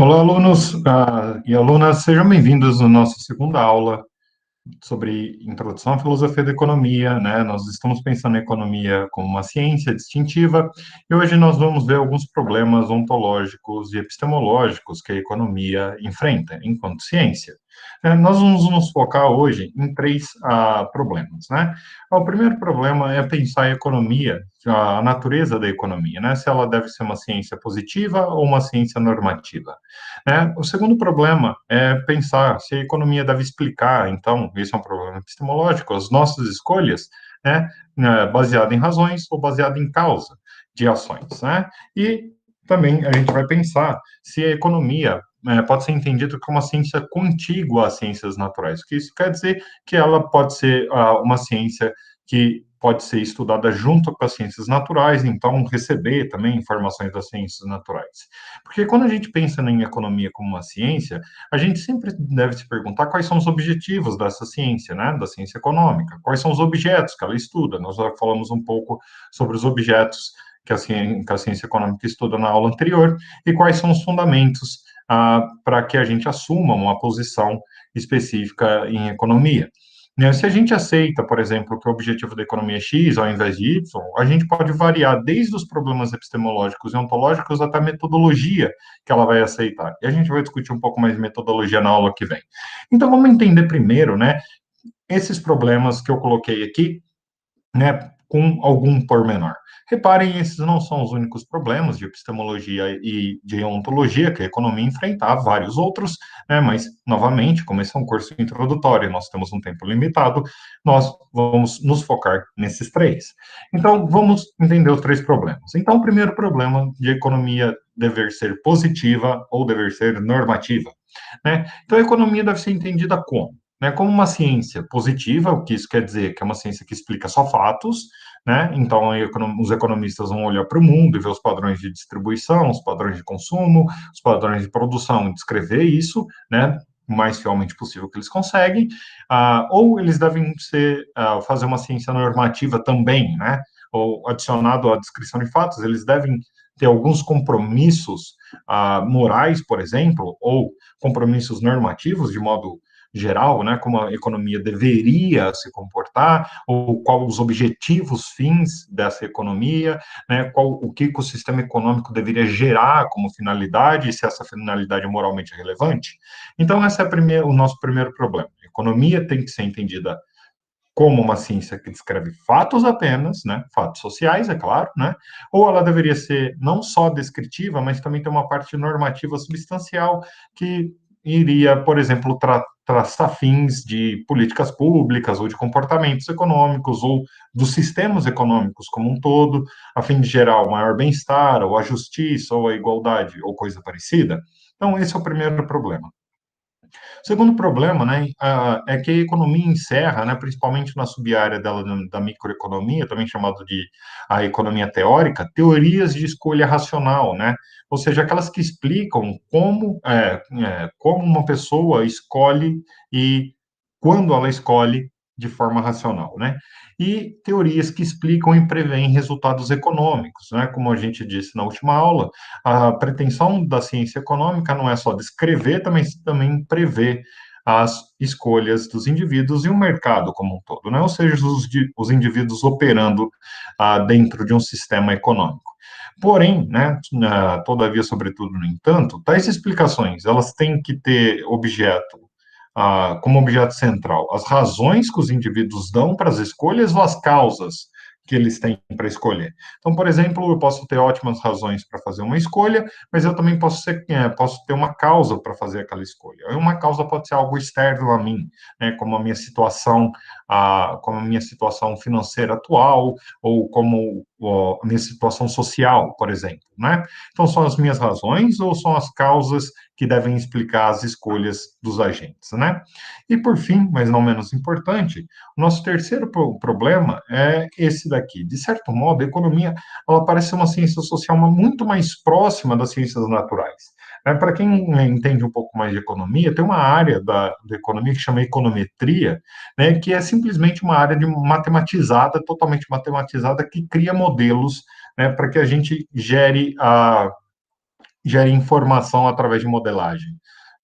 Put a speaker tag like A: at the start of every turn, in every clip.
A: Olá, alunos e alunas, sejam bem-vindos à nossa segunda aula sobre Introdução à Filosofia da Economia, né? Nós estamos pensando em economia como uma ciência distintiva e hoje nós vamos ver alguns problemas ontológicos e epistemológicos que a economia enfrenta enquanto ciência. Nós vamos nos focar hoje em três problemas, né? O primeiro problema é pensar a economia, a natureza da economia, né? Se ela deve ser uma ciência positiva ou uma ciência normativa. O segundo problema é pensar se a economia deve explicar, então, esse é um problema epistemológico, as nossas escolhas, né, baseado em razões ou baseado em causa de ações, né? E também a gente vai pensar se a economia pode ser entendida como uma ciência contígua às ciências naturais, o que isso quer dizer que ela pode ser uma ciência que pode ser estudada junto com as ciências naturais, então receber também informações das ciências naturais. Porque quando a gente pensa em economia como uma ciência, a gente sempre deve se perguntar quais são os objetivos dessa ciência, né, da ciência econômica, quais são os objetos que ela estuda. Nós já falamos um pouco sobre os objetos que a ciência econômica estuda na aula anterior e quais são os fundamentos para que a gente assuma uma posição específica em economia. Se a gente aceita, por exemplo, que o objetivo da economia é X ao invés de Y, a gente pode variar desde os problemas epistemológicos e ontológicos até a metodologia que ela vai aceitar. E a gente vai discutir um pouco mais de metodologia na aula que vem. Então, vamos entender primeiro, né, esses problemas que eu coloquei aqui, né, com algum pormenor. Reparem, esses não são os únicos problemas de epistemologia e de ontologia que a economia enfrenta, há vários outros, né, mas, novamente, como esse é um curso introdutório, nós temos um tempo limitado, nós vamos nos focar nesses três. Então, vamos entender os três problemas. Então, o primeiro problema de economia dever ser positiva ou dever ser normativa, né? Então, a economia deve ser entendida como? Né, como uma ciência positiva, o que isso quer dizer? Que é uma ciência que explica só fatos, né? Então, os economistas vão olhar para o mundo e ver os padrões de distribuição, os padrões de consumo, os padrões de produção e descrever isso, né? O mais fielmente possível que eles conseguem, ou eles devem fazer uma ciência normativa também, né? Ou adicionado à descrição de fatos, eles devem ter alguns compromissos morais, por exemplo, ou compromissos normativos, de modo geral, né, como a economia deveria se comportar, ou quais os objetivos fins dessa economia, né, o que o sistema econômico deveria gerar como finalidade, e se essa finalidade é moralmente relevante. Então, esse é o nosso primeiro problema. A economia tem que ser entendida como uma ciência que descreve fatos apenas, né, fatos sociais, é claro, né, ou ela deveria ser não só descritiva, mas também ter uma parte normativa substancial que iria, por exemplo, traçar fins de políticas públicas ou de comportamentos econômicos ou dos sistemas econômicos como um todo, a fim de gerar o maior bem-estar, ou a justiça, ou a igualdade, ou coisa parecida. Então, esse é o primeiro problema. O segundo problema, né, é que a economia encerra, né, principalmente na sub-área dela da microeconomia, também chamado de a economia teórica, teorias de escolha racional, né, ou seja, aquelas que explicam como uma pessoa escolhe e quando ela escolhe de forma racional, né? E teorias que explicam e preveem resultados econômicos, né? Como a gente disse na última aula, a pretensão da ciência econômica não é só descrever, também prever as escolhas dos indivíduos e o mercado como um todo, né? Ou seja, os indivíduos operando dentro de um sistema econômico. Porém, né, todavia, sobretudo, no entanto, tais explicações, elas têm que ter como objeto central as razões que os indivíduos dão para as escolhas ou as causas que eles têm para escolher. Então, por exemplo, eu posso ter ótimas razões para fazer uma escolha, mas eu também posso ter uma causa para fazer aquela escolha. E uma causa pode ser algo externo a mim, né, como a minha situação financeira atual, ou como a minha situação social, por exemplo, né? Então, são as minhas razões ou são as causas que devem explicar as escolhas dos agentes, né? E por fim, mas não menos importante, o nosso terceiro problema é esse daqui. De certo modo, a economia, ela parece ser uma ciência social muito mais próxima das ciências naturais. Para quem entende um pouco mais de economia, tem uma área da economia que chama econometria, né, que é simplesmente uma área de matematizada, totalmente matematizada, que cria modelos, né, para que a gente gere gere informação através de modelagem.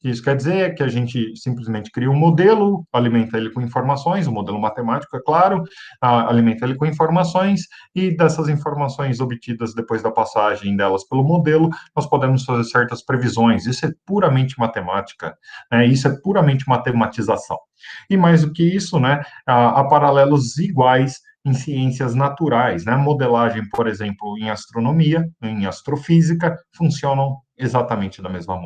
A: Isso quer dizer que a gente simplesmente cria um modelo, alimenta ele com informações, um modelo matemático, é claro, alimenta ele com informações, e dessas informações obtidas depois da passagem delas pelo modelo, nós podemos fazer certas previsões. Isso é puramente matemática, né? Isso é puramente matematização. E mais do que isso, né, há paralelos iguais em ciências naturais, né? Modelagem, por exemplo, em astronomia, em astrofísica, funcionam exatamente do mesmo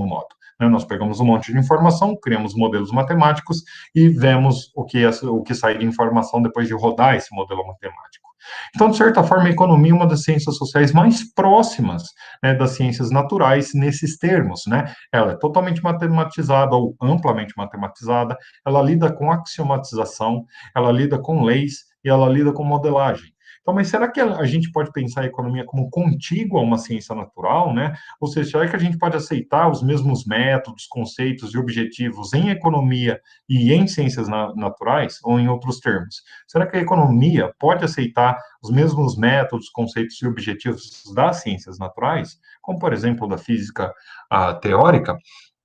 A: modo. Né? Nós pegamos um monte de informação, criamos modelos matemáticos e vemos o que sai de informação depois de rodar esse modelo matemático. Então, de certa forma, a economia é uma das ciências sociais mais próximas, né, das ciências naturais nesses termos, né? Ela é totalmente matematizada ou amplamente matematizada, ela lida com axiomatização, ela lida com leis e ela lida com modelagem. Então, mas será que a gente pode pensar a economia como contígua a uma ciência natural, né? Ou seja, será que a gente pode aceitar os mesmos métodos, conceitos e objetivos em economia e em ciências naturais, ou em outros termos? Será que a economia pode aceitar os mesmos métodos, conceitos e objetivos das ciências naturais, como, por exemplo, da física teórica?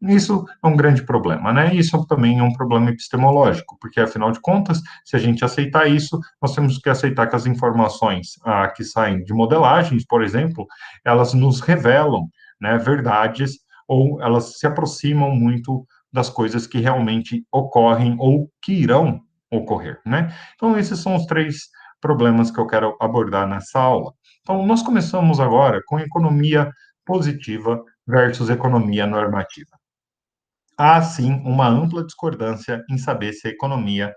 A: Isso é um grande problema, né? Isso também é um problema epistemológico, porque, afinal de contas, se a gente aceitar isso, nós temos que aceitar que as informações que saem de modelagens, por exemplo, elas nos revelam, né, verdades, ou elas se aproximam muito das coisas que realmente ocorrem ou que irão ocorrer, né? Então, esses são os três problemas que eu quero abordar nessa aula. Então, nós começamos agora com economia positiva versus economia normativa. Há, sim, uma ampla discordância em saber se a economia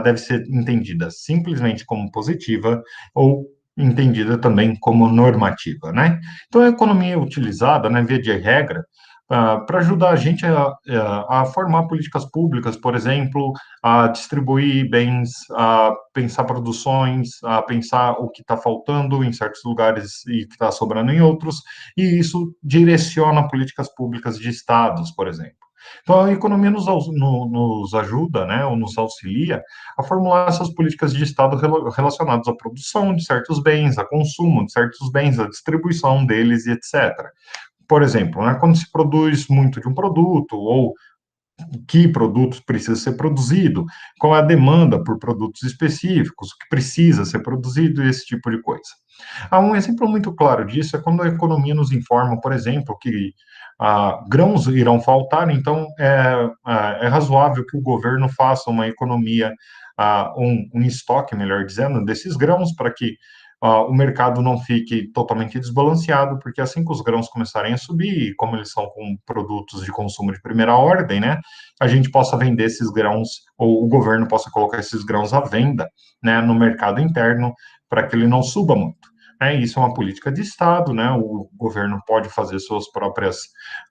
A: deve ser entendida simplesmente como positiva ou entendida também como normativa, né? Então, a economia é utilizada, né, via de regra, para ajudar a gente a formar políticas públicas, por exemplo, a distribuir bens, a pensar produções, a pensar o que está faltando em certos lugares e que está sobrando em outros, e isso direciona políticas públicas de estados, por exemplo. Então, a economia nos ajuda, né, ou nos auxilia a formular essas políticas de Estado relacionadas à produção de certos bens, a consumo de certos bens, a distribuição deles e etc. Por exemplo, né, quando se produz muito de um produto, ou que produto precisa ser produzido, qual é a demanda por produtos específicos, o que precisa ser produzido, esse tipo de coisa. Um exemplo muito claro disso é quando a economia nos informa, por exemplo, que grãos irão faltar, então é razoável que o governo faça uma economia, um estoque, melhor dizendo, desses grãos, para que o mercado não fique totalmente desbalanceado, porque assim que os grãos começarem a subir, e como eles são com produtos de consumo de primeira ordem, né, a gente possa vender esses grãos, ou o governo possa colocar esses grãos à venda, né, no mercado interno, para que ele não suba muito. Isso é uma política de Estado, né? O governo pode fazer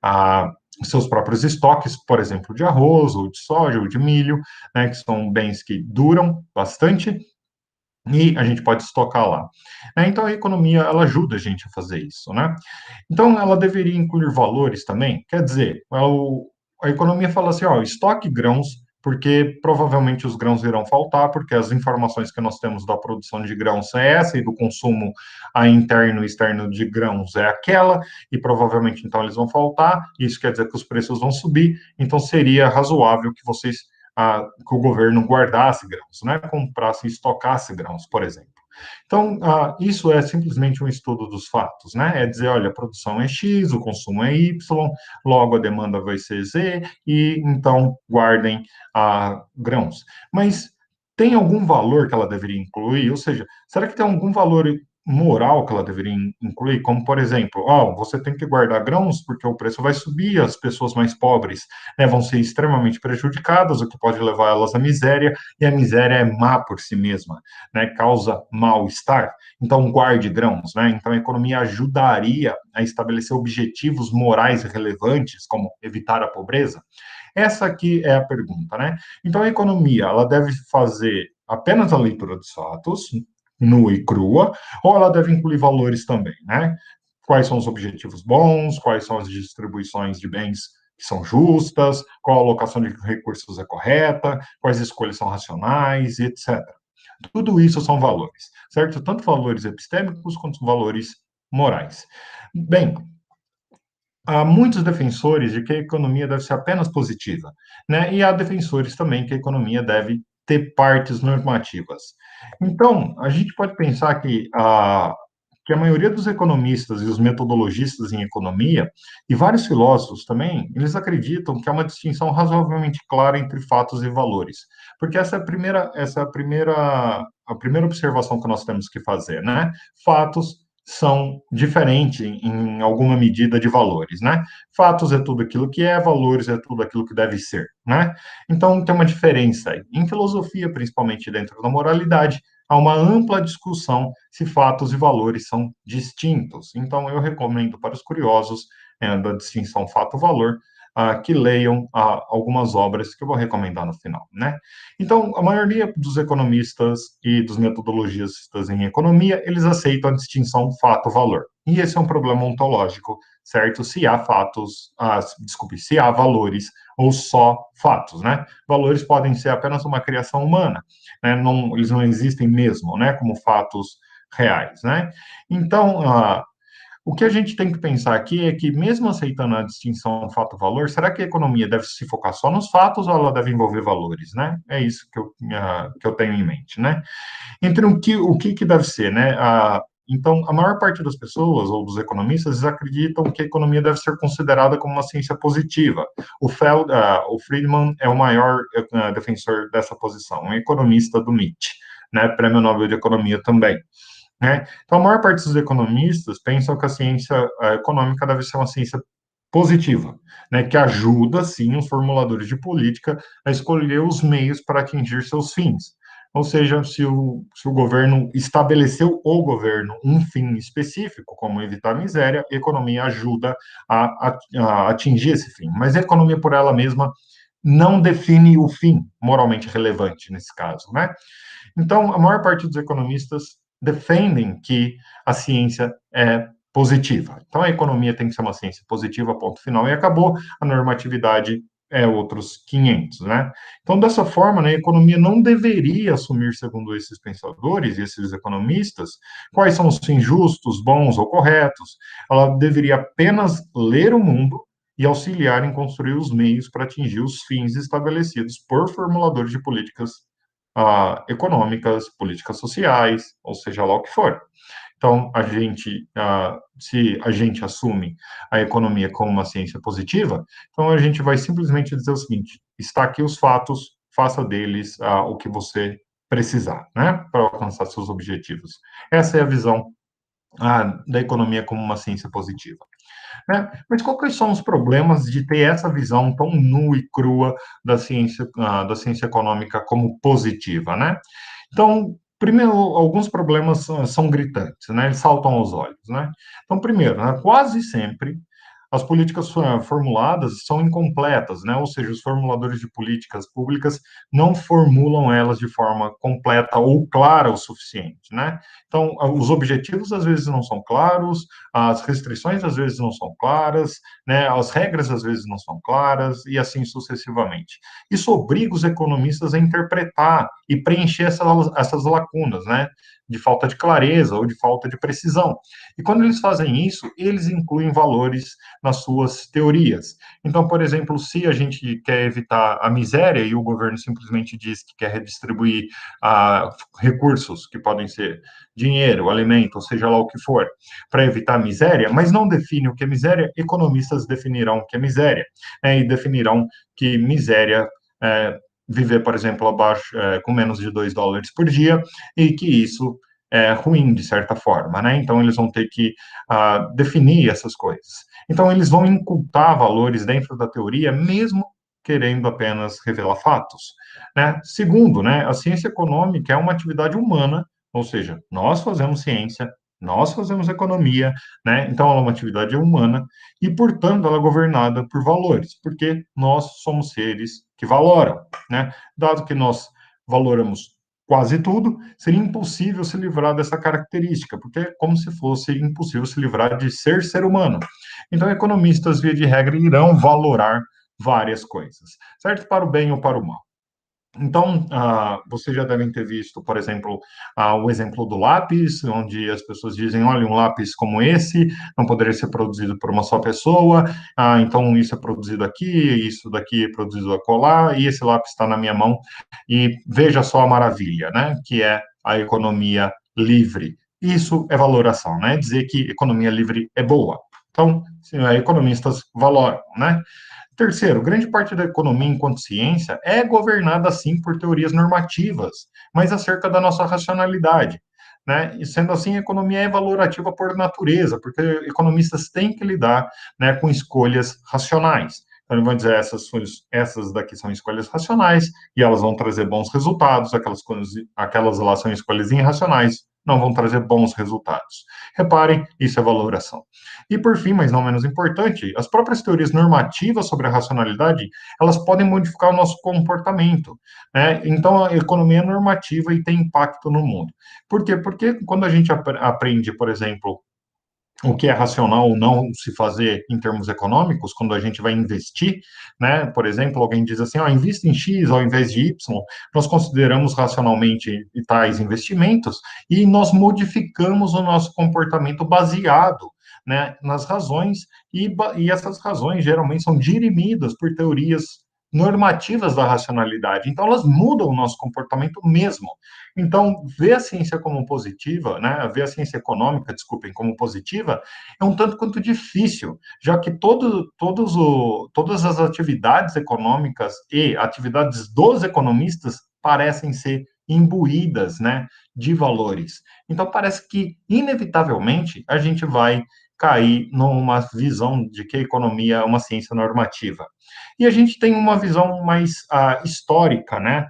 A: ah, seus próprios estoques, por exemplo, de arroz, ou de soja, ou de milho, né? Que são bens que duram bastante e a gente pode estocar lá. Então, a economia, ela ajuda a gente a fazer isso, né? Então, ela deveria incluir valores também, quer dizer, a economia fala assim, ó, estoque grãos, porque provavelmente os grãos irão faltar, porque as informações que nós temos da produção de grãos é essa, e do consumo interno e externo de grãos é aquela, e provavelmente então eles vão faltar, isso quer dizer que os preços vão subir, então seria razoável que que o governo guardasse grãos, né, comprasse e estocasse grãos, por exemplo. Então, isso é simplesmente um estudo dos fatos, né? É dizer, olha, a produção é X, o consumo é Y, logo a demanda vai ser Z, e então guardem grãos. Mas tem algum valor que ela deveria incluir? Ou seja, será que tem algum valor moral que ela deveria incluir? Como, por exemplo, você tem que guardar grãos porque o preço vai subir, as pessoas mais pobres, né, vão ser extremamente prejudicadas, o que pode levar elas à miséria, e a miséria é má por si mesma, né, causa mal-estar, então guarde grãos, né? Então a economia ajudaria a estabelecer objetivos morais relevantes, como evitar a pobreza? Essa aqui é a pergunta, né? Então a economia, ela deve fazer apenas a leitura dos fatos, nua e crua, ou ela deve incluir valores também, né? Quais são os objetivos bons, quais são as distribuições de bens que são justas, qual a alocação de recursos é correta, quais escolhas são racionais, etc. Tudo isso são valores, certo? Tanto valores epistêmicos quanto valores morais. Bem, há muitos defensores de que a economia deve ser apenas positiva, né? E há defensores também que a economia deve ter partes normativas. Então, a gente pode pensar que a maioria dos economistas e os metodologistas em economia, e vários filósofos também, eles acreditam que há uma distinção razoavelmente clara entre fatos e valores. Porque essa é a primeira observação que nós temos que fazer, né? Fatos são diferentes em alguma medida de valores, né? Fatos é tudo aquilo que é, valores é tudo aquilo que deve ser, né? Então tem uma diferença aí. Em filosofia, principalmente dentro da moralidade, há uma ampla discussão se fatos e valores são distintos. Então eu recomendo para os curiosos da distinção fato-valor que leiam algumas obras que eu vou recomendar no final, né? Então, a maioria dos economistas e dos metodologistas em economia, eles aceitam a distinção fato-valor. E esse é um problema ontológico, certo? Se há fatos, desculpe, se há valores ou só fatos, né? Valores podem ser apenas uma criação humana, né? Não, eles não existem mesmo, né? Como fatos reais, né? Então, o que a gente tem que pensar aqui é que, mesmo aceitando a distinção fato-valor, será que a economia deve se focar só nos fatos ou ela deve envolver valores, né? É isso que eu tenho em mente, né? Entre o que deve ser, né? Então, a maior parte das pessoas, ou dos economistas, eles acreditam que a economia deve ser considerada como uma ciência positiva. O Friedman é o maior defensor dessa posição, um economista do MIT, né? Prêmio Nobel de Economia também. Né? Então, a maior parte dos economistas pensam que a ciência econômica deve ser uma ciência positiva, né, que ajuda, sim, os formuladores de política a escolher os meios para atingir seus fins. Ou seja, se o governo estabeleceu o governo um fim específico, como evitar a miséria, a economia ajuda a atingir esse fim. Mas a economia por ela mesma não define o fim moralmente relevante nesse caso, né? Então, a maior parte dos economistas defendem que a ciência é positiva. Então, a economia tem que ser uma ciência positiva, ponto final, e acabou. A normatividade é outros 500, né? Então, dessa forma, né, a economia não deveria assumir, segundo esses pensadores e esses economistas, quais são os fins justos, bons ou corretos. Ela deveria apenas ler o mundo e auxiliar em construir os meios para atingir os fins estabelecidos por formuladores de políticas econômicas, políticas sociais, ou seja lá o que for. Então, se a gente assume a economia como uma ciência positiva, então a gente vai simplesmente dizer o seguinte: está aqui os fatos, faça deles o que você precisar, né, para alcançar seus objetivos. Essa é a visão da economia como uma ciência positiva. Né? Mas quais são os problemas de ter essa visão tão nua e crua da ciência econômica como positiva, né? Então, primeiro, alguns problemas são gritantes, né? Eles saltam aos olhos, né? Então, primeiro, né, quase sempre as políticas formuladas são incompletas, né? Ou seja, os formuladores de políticas públicas não formulam elas de forma completa ou clara o suficiente, né? Então, os objetivos às vezes não são claros, as restrições às vezes não são claras, né? As regras às vezes não são claras e assim sucessivamente. Isso obriga os economistas a interpretar e preencher essas lacunas, né? De falta de clareza ou de falta de precisão. E quando eles fazem isso, eles incluem valores nas suas teorias. Então, por exemplo, se a gente quer evitar a miséria e o governo simplesmente diz que quer redistribuir recursos, que podem ser dinheiro, alimento, ou seja lá o que for, para evitar a miséria, mas não define o que é miséria, economistas definirão o que é miséria, né, e definirão que miséria viver, por exemplo, abaixo, com menos de $2 por dia, e que isso é ruim, de certa forma, né? Então, eles vão ter que definir essas coisas. Então, eles vão incultar valores dentro da teoria, mesmo querendo apenas revelar fatos, né? Segundo, né, a ciência econômica é uma atividade humana, ou seja, nós fazemos ciência, nós fazemos economia, né? Então, ela é uma atividade humana e, portanto, ela é governada por valores, porque nós somos seres que valoram, né? Dado que nós valoramos quase tudo, seria impossível se livrar dessa característica, porque é como se fosse impossível se livrar de ser humano. Então, economistas, via de regra, irão valorar várias coisas, certo? Para o bem ou para o mal. Então, vocês já devem ter visto, por exemplo, o exemplo do lápis, onde as pessoas dizem, olha, um lápis como esse não poderia ser produzido por uma só pessoa, então isso é produzido aqui, isso daqui é produzido acolá, e esse lápis está na minha mão, e veja só a maravilha, né, que é a economia livre. Isso é valoração, né, dizer que economia livre é boa. Então, economistas valoram, né? Terceiro, grande parte da economia enquanto ciência é governada, sim, por teorias normativas, mas acerca da nossa racionalidade. Né? E sendo assim, a economia é valorativa por natureza, porque economistas têm que lidar, né, com escolhas racionais. Então, eles vão dizer, essas daqui são escolhas racionais, e elas vão trazer bons resultados, aquelas lá são escolhas irracionais, não vão trazer bons resultados. Reparem, isso é valoração. E por fim, mas não menos importante, as próprias teorias normativas sobre a racionalidade, elas podem modificar o nosso comportamento, né? Então, a economia é normativa e tem impacto no mundo. Por quê? Porque quando a gente aprende, por exemplo, o que é racional ou não se fazer em termos econômicos, quando a gente vai investir, né? Por exemplo, alguém diz assim, invista em X ao invés de Y, nós consideramos racionalmente tais investimentos e nós modificamos o nosso comportamento baseado, né, nas razões, e essas razões geralmente são dirimidas por teorias normativas da racionalidade. Então, elas mudam o nosso comportamento mesmo. Então, ver a ciência como positiva, né, ver a ciência econômica, desculpem, como positiva, é um tanto quanto difícil, já que todas as atividades econômicas e atividades dos economistas parecem ser imbuídas, né, de valores. Então, parece que, inevitavelmente, a gente vai cair numa visão de que a economia é uma ciência normativa. E a gente tem uma visão mais histórica, né,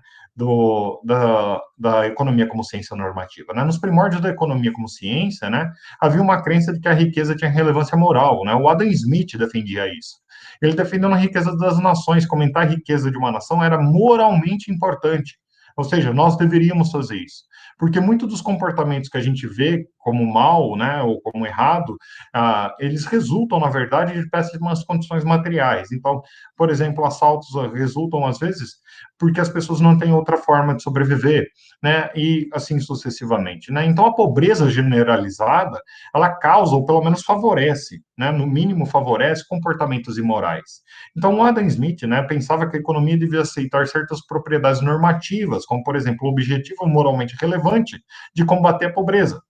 A: da economia como ciência normativa. Né? Nos primórdios da economia como ciência, né, havia uma crença de que a riqueza tinha relevância moral. Né? O Adam Smith defendia isso. Ele defendeu a riqueza das nações, comentar a riqueza de uma nação era moralmente importante. Ou seja, nós deveríamos fazer isso. Porque muitos dos comportamentos que a gente vê como mal, né, ou como errado, eles resultam, na verdade, de péssimas condições materiais. Então, por exemplo, assaltos resultam, às vezes, porque as pessoas não têm outra forma de sobreviver, né? E assim sucessivamente, né? Então a pobreza generalizada, ela causa ou pelo menos favorece, né? No mínimo favorece comportamentos imorais. Então o Adam Smith, né, pensava que a economia devia aceitar certas propriedades normativas, como por exemplo o objetivo moralmente relevante de combater a pobreza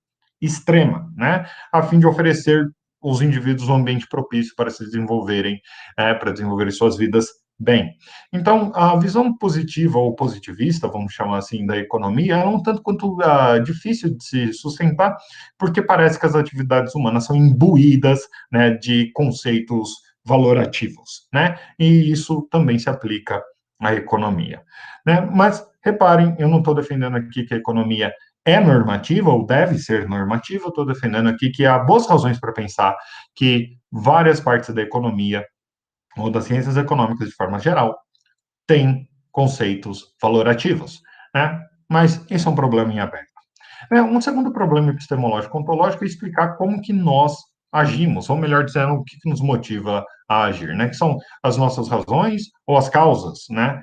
A: extrema, né? A fim de oferecer os indivíduos um ambiente propício para se desenvolverem, para desenvolverem suas vidas bem. Então, a visão positiva ou positivista, vamos chamar assim, da economia, é um tanto quanto difícil de se sustentar, porque parece que as atividades humanas são imbuídas, né, de conceitos valorativos, né? E isso também se aplica à economia, né? Mas reparem, eu não estou defendendo aqui que a economia é normativa ou deve ser normativa, eu estou defendendo aqui que há boas razões para pensar que várias partes da economia ou das ciências econômicas de forma geral têm conceitos valorativos, né? Mas isso é um problema em aberto. Um segundo problema epistemológico ontológico é explicar como que nós agimos, ou melhor dizendo, o que nos motiva a agir, né? Que são as nossas razões ou as causas, né?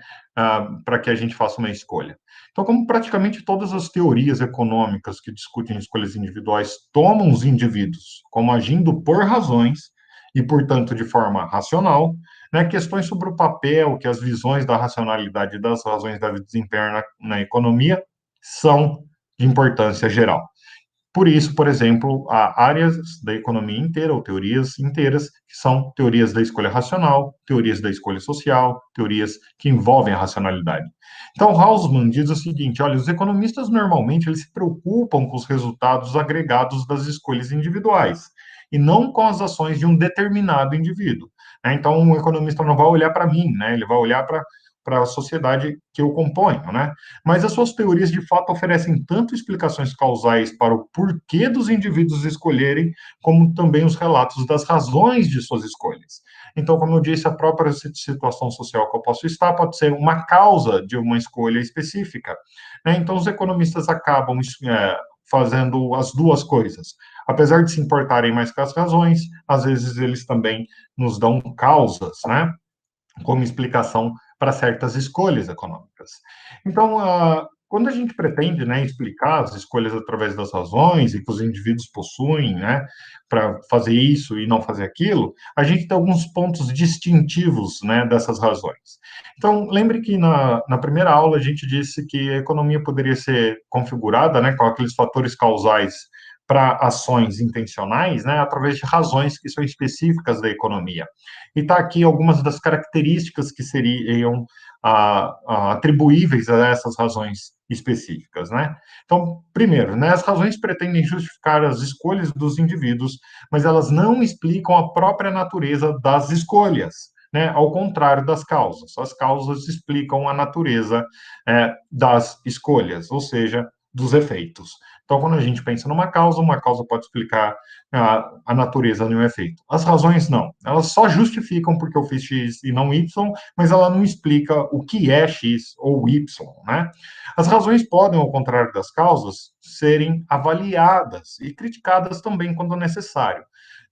A: Para que a gente faça uma escolha. Então, como praticamente todas as teorias econômicas que discutem escolhas individuais tomam os indivíduos como agindo por razões e, portanto, de forma racional, né? Questões sobre o papel que as visões da racionalidade e das razões devem desempenhar na economia são de importância geral. Por isso, por exemplo, há áreas da economia inteira, ou teorias inteiras, que são teorias da escolha racional, teorias da escolha social, teorias que envolvem a racionalidade. Então, Hausmann diz o seguinte, olha, os economistas normalmente eles se preocupam com os resultados agregados das escolhas individuais, e não com as ações de um determinado indivíduo. Né? Então, um economista não vai olhar para mim, né? Ele vai olhar para a sociedade que eu componho, né? Mas as suas teorias, de fato, oferecem tanto explicações causais para o porquê dos indivíduos escolherem, como também os relatos das razões de suas escolhas. Então, como eu disse, a própria situação social que eu posso estar pode ser uma causa de uma escolha específica. Né? Então, os economistas acabam fazendo as duas coisas. Apesar de se importarem mais com as razões, às vezes eles também nos dão causas, né? Como explicação para certas escolhas econômicas. Então, quando a gente pretende, né, explicar as escolhas através das razões e que os indivíduos possuem, né, para fazer isso e não fazer aquilo, a gente tem alguns pontos distintivos, né, dessas razões. Então, lembre que na primeira aula a gente disse que a economia poderia ser configurada, né, com aqueles fatores causais para ações intencionais, né, através de razões que são específicas da economia. E está aqui algumas das características que seriam atribuíveis a essas razões específicas, né? Então, primeiro, né, as razões pretendem justificar as escolhas dos indivíduos, mas elas não explicam a própria natureza das escolhas, né? Ao contrário das causas. As causas explicam a natureza das escolhas, ou seja, dos efeitos. Então, quando a gente pensa numa causa, uma causa pode explicar a natureza de um efeito. As razões não. Elas só justificam porque eu fiz X e não Y, mas ela não explica o que é X ou Y, né? As razões podem, ao contrário das causas, serem avaliadas e criticadas também quando necessário,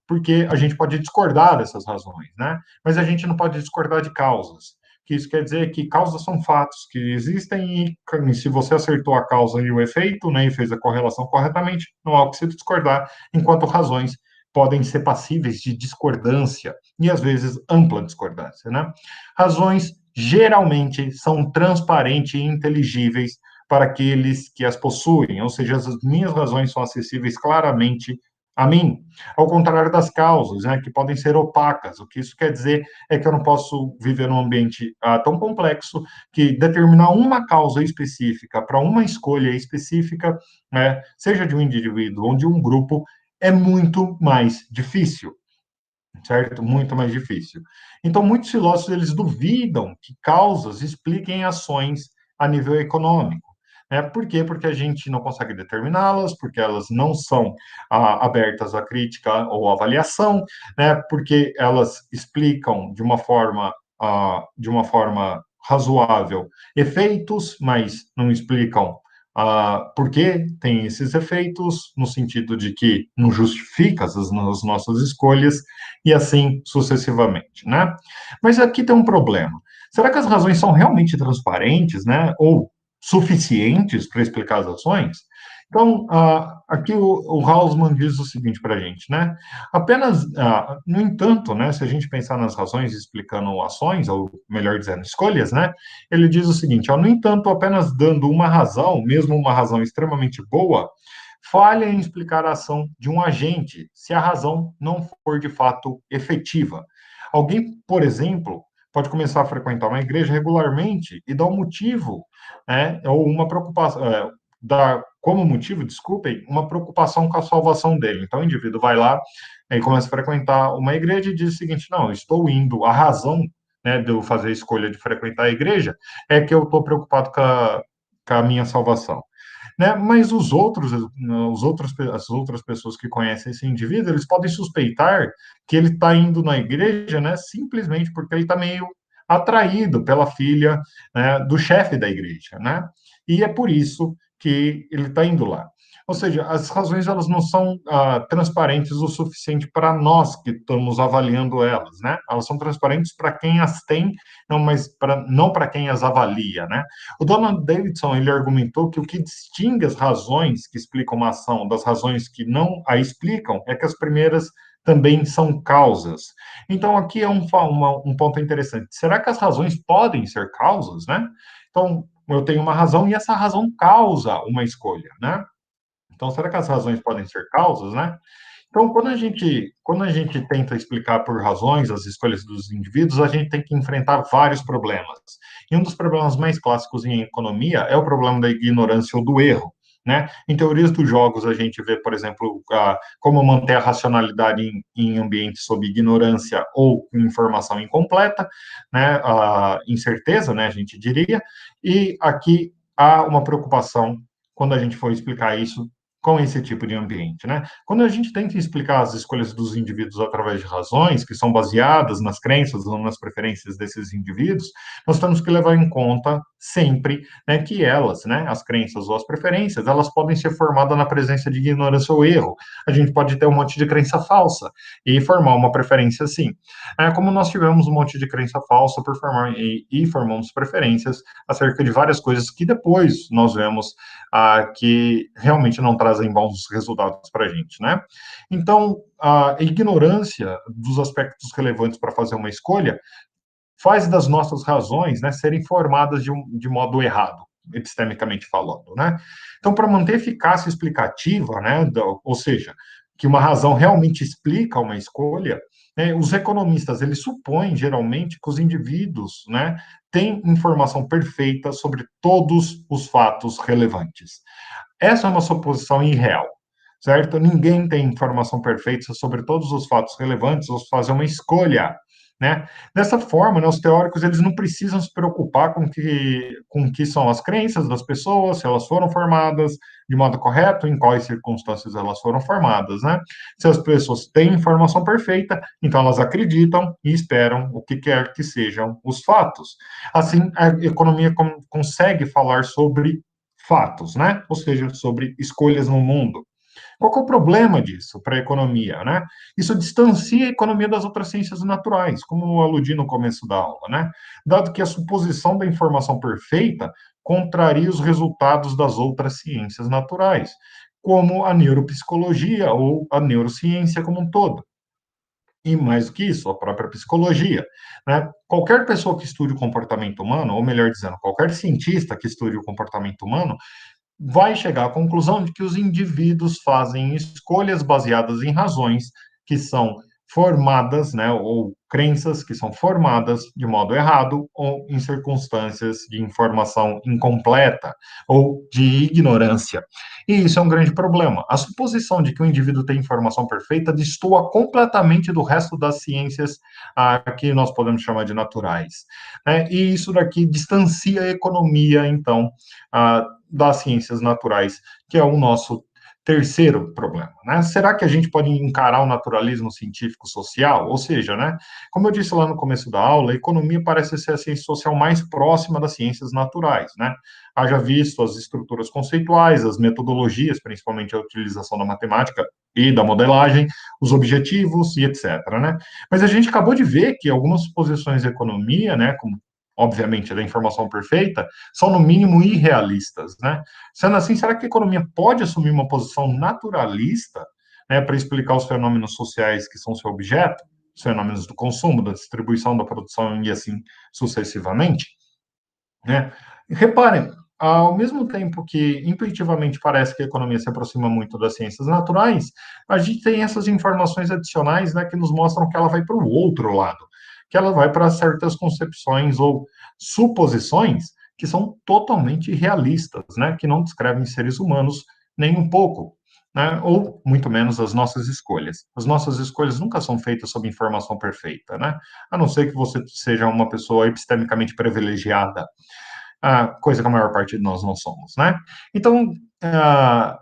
A: porque a gente pode discordar dessas razões, né? Mas a gente não pode discordar de causas. Que isso quer dizer que causas são fatos que existem e se você acertou a causa e o efeito, né, e fez a correlação corretamente, não há o que se discordar, enquanto razões podem ser passíveis de discordância e às vezes ampla discordância, né? Razões geralmente são transparentes e inteligíveis para aqueles que as possuem, ou seja, as minhas razões são acessíveis claramente a mim, ao contrário das causas, né, que podem ser opacas. O que isso quer dizer é que eu não posso viver num ambiente tão complexo que determinar uma causa específica para uma escolha específica, né, seja de um indivíduo ou de um grupo, é muito mais difícil, certo? Muito mais difícil. Então, muitos filósofos eles duvidam que causas expliquem ações a nível econômico. Né? Por quê? Porque a gente não consegue determiná-las, porque elas não são abertas à crítica ou avaliação, né? Porque elas explicam de uma forma razoável efeitos, mas não explicam por que tem esses efeitos, no sentido de que não justifica as nossas escolhas, e assim sucessivamente, né? Mas aqui tem um problema. Será que as razões são realmente transparentes, né? Ou suficientes para explicar as ações? Então, aqui o Hausmann diz o seguinte para a gente, né? Apenas, no entanto, né, se a gente pensar nas razões explicando ações, ou melhor dizendo, escolhas, né? Ele diz o seguinte, no entanto, apenas dando uma razão, mesmo uma razão extremamente boa, falha em explicar a ação de um agente se a razão não for de fato efetiva. Alguém, por exemplo, pode começar a frequentar uma igreja regularmente e dar um motivo, né, ou uma preocupação, dar como motivo, desculpem, uma preocupação com a salvação dele. Então, o indivíduo vai lá e começa a frequentar uma igreja e diz o seguinte: não, eu estou indo, a razão, né, de eu fazer a escolha de frequentar a igreja é que eu estou preocupado com a minha salvação, né? Mas as outras pessoas que conhecem esse indivíduo, eles podem suspeitar que ele está indo na igreja, né, simplesmente porque ele está meio atraído pela filha, né, do chefe da igreja, né? E é por isso que ele está indo lá. Ou seja, as razões elas não são transparentes o suficiente para nós que estamos avaliando elas, né? Elas são transparentes para quem as tem, não para quem as avalia, né? O Donald Davidson ele argumentou que o que distingue as razões que explicam uma ação das razões que não a explicam é que as primeiras também são causas. Então, aqui é um ponto interessante. Será que as razões podem ser causas, né? Então, eu tenho uma razão e essa razão causa uma escolha, né? Então, será que as razões podem ser causas, né? Então, quando a gente tenta explicar por razões as escolhas dos indivíduos, a gente tem que enfrentar vários problemas. E um dos problemas mais clássicos em economia é o problema da ignorância ou do erro. Né? Em teorias dos jogos, a gente vê, por exemplo, como manter a racionalidade em ambientes sob ignorância ou informação incompleta, né? A incerteza, né? A gente diria. E aqui há uma preocupação quando a gente for explicar isso com esse tipo de ambiente, né? Quando a gente tenta explicar as escolhas dos indivíduos através de razões que são baseadas nas crenças ou nas preferências desses indivíduos, nós temos que levar em conta sempre, né, que elas, né, as crenças ou as preferências, elas podem ser formadas na presença de ignorância ou erro. A gente pode ter um monte de crença falsa e formar uma preferência assim. Como nós tivemos um monte de crença falsa por formar e formamos preferências acerca de várias coisas que depois nós vemos que realmente não trazem bons resultados para a gente, né? Então, a ignorância dos aspectos relevantes para fazer uma escolha faz das nossas razões, né, serem formadas de modo errado, epistemicamente falando, né? Então, para manter eficácia explicativa, né, ou seja, que uma razão realmente explica uma escolha, né, os economistas, eles supõem, geralmente, que os indivíduos, né, têm informação perfeita sobre todos os fatos relevantes. Essa é uma suposição irreal, certo? Ninguém tem informação perfeita sobre todos os fatos relevantes ou fazer uma escolha, né? Dessa forma, né, os teóricos eles não precisam se preocupar com que são as crenças das pessoas, se elas foram formadas de modo correto, em quais circunstâncias elas foram formadas, né? Se as pessoas têm informação perfeita, então elas acreditam e esperam o que quer que sejam os fatos. Assim, a economia consegue falar sobre fatos, né? Ou seja, sobre escolhas no mundo. Qual que é o problema disso para a economia, né? Isso distancia a economia das outras ciências naturais, como eu aludi no começo da aula, né? Dado que a suposição da informação perfeita contraria os resultados das outras ciências naturais, como a neuropsicologia ou a neurociência como um todo. E mais do que isso, a própria psicologia, né? Qualquer pessoa que estude o comportamento humano, ou melhor dizendo, qualquer cientista que estude o comportamento humano, vai chegar à conclusão de que os indivíduos fazem escolhas baseadas em razões que são formadas, né, ou crenças que são formadas de modo errado ou em circunstâncias de informação incompleta ou de ignorância. E isso é um grande problema. A suposição de que o indivíduo tem informação perfeita destoa completamente do resto das ciências que nós podemos chamar de naturais, né? E isso daqui distancia a economia, então, das ciências naturais, que é o nosso terceiro problema, né? Será que a gente pode encarar o naturalismo científico social? Ou seja, né, como eu disse lá no começo da aula, a economia parece ser a ciência social mais próxima das ciências naturais, né? Haja visto as estruturas conceituais, as metodologias, principalmente a utilização da matemática e da modelagem, os objetivos e etc, né? Mas a gente acabou de ver que algumas posições da economia, né, como obviamente da informação perfeita, são no mínimo irrealistas, né? Sendo assim, será que a economia pode assumir uma posição naturalista, né, para explicar os fenômenos sociais que são seu objeto, os fenômenos do consumo, da distribuição, da produção e assim sucessivamente, né? Reparem, ao mesmo tempo que intuitivamente parece que a economia se aproxima muito das ciências naturais, a gente tem essas informações adicionais, né, que nos mostram que ela vai para o outro lado, que ela vai para certas concepções ou suposições que são totalmente irrealistas, né, que não descrevem seres humanos nem um pouco, né, ou muito menos as nossas escolhas. As nossas escolhas nunca são feitas sob informação perfeita, né, a não ser que você seja uma pessoa epistemicamente privilegiada, coisa que a maior parte de nós não somos, né? Então, ah,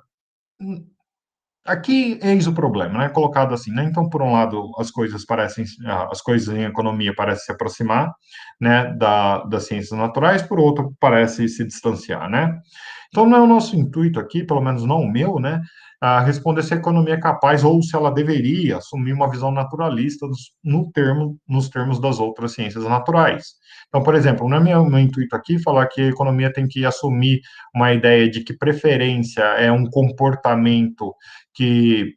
A: aqui eis o problema, né? Colocado assim, né? Então, por um lado, as coisas em economia parecem se aproximar, né, das ciências naturais, por outro, parece se distanciar, né? Então, não é o nosso intuito aqui, pelo menos não o meu, né, a responder se a economia é capaz ou se ela deveria assumir uma visão naturalista nos termos das outras ciências naturais. Então, por exemplo, não é meu intuito aqui falar que a economia tem que assumir uma ideia de que preferência é um comportamento que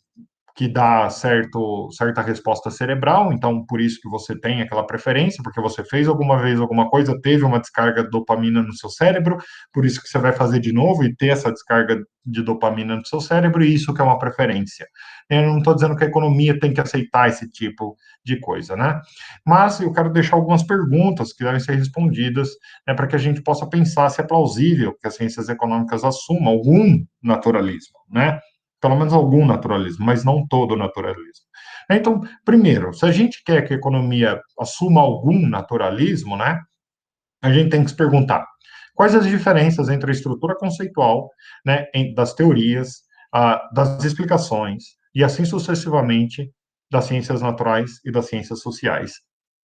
A: que dá certa resposta cerebral, então por isso que você tem aquela preferência, porque você fez alguma vez alguma coisa, teve uma descarga de dopamina no seu cérebro, por isso que você vai fazer de novo e ter essa descarga de dopamina no seu cérebro, e isso que é uma preferência. Eu não estou dizendo que a economia tem que aceitar esse tipo de coisa, né? Mas eu quero deixar algumas perguntas que devem ser respondidas, né, para que a gente possa pensar se é plausível que as ciências econômicas assumam algum naturalismo, né? Pelo menos algum naturalismo, mas não todo o naturalismo. Então, primeiro, se a gente quer que a economia assuma algum naturalismo, né, a gente tem que se perguntar quais as diferenças entre a estrutura conceitual, né, das teorias, das explicações e assim sucessivamente das ciências naturais e das ciências sociais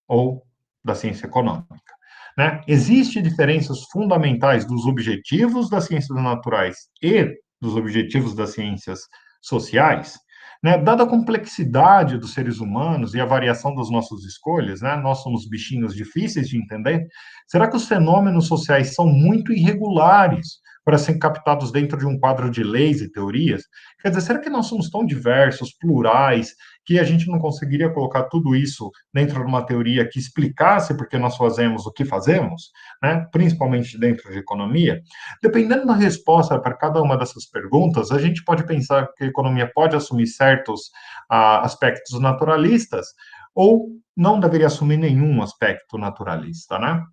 A: ou da ciência econômica. né? Existem diferenças fundamentais dos objetivos das ciências naturais e dos objetivos das ciências sociais, né? Dada a complexidade dos seres humanos e a variação das nossas escolhas, né? Nós somos bichinhos difíceis de entender. Será que os fenômenos sociais são muito irregulares para serem captados dentro de um quadro de leis e teorias? Quer dizer, será que nós somos tão diversos, plurais, que a gente não conseguiria colocar tudo isso dentro de uma teoria que explicasse por que nós fazemos o que fazemos, né? Principalmente dentro de economia? Dependendo da resposta para cada uma dessas perguntas, a gente pode pensar que a economia pode assumir certos aspectos naturalistas ou não deveria assumir nenhum aspecto naturalista, né?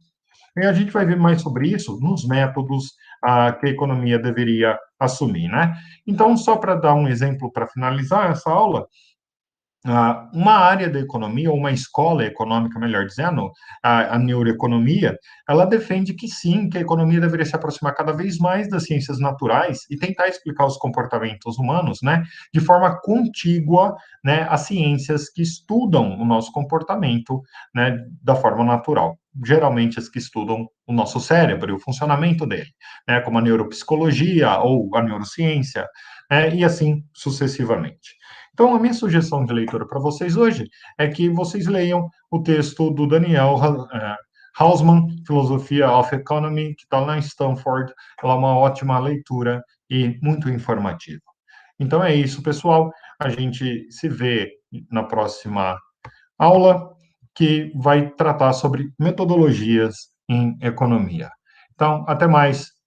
A: E a gente vai ver mais sobre isso nos métodos que a economia deveria assumir, né? Então, só para dar um exemplo para finalizar essa aula, uma área da economia, ou uma escola econômica, melhor dizendo, a neuroeconomia, ela defende que sim, que a economia deveria se aproximar cada vez mais das ciências naturais e tentar explicar os comportamentos humanos, né, de forma contígua, né, às ciências que estudam o nosso comportamento, né, da forma natural. Geralmente as que estudam o nosso cérebro e o funcionamento dele, né, como a neuropsicologia ou a neurociência, né, e assim sucessivamente. Então, a minha sugestão de leitura para vocês hoje é que vocês leiam o texto do Daniel Hausmann, Philosophy of Economy, que está lá em Stanford. Ela é uma ótima leitura e muito informativa. Então é isso, pessoal. A gente se vê na próxima aula, que vai tratar sobre metodologias em economia. Então, até mais.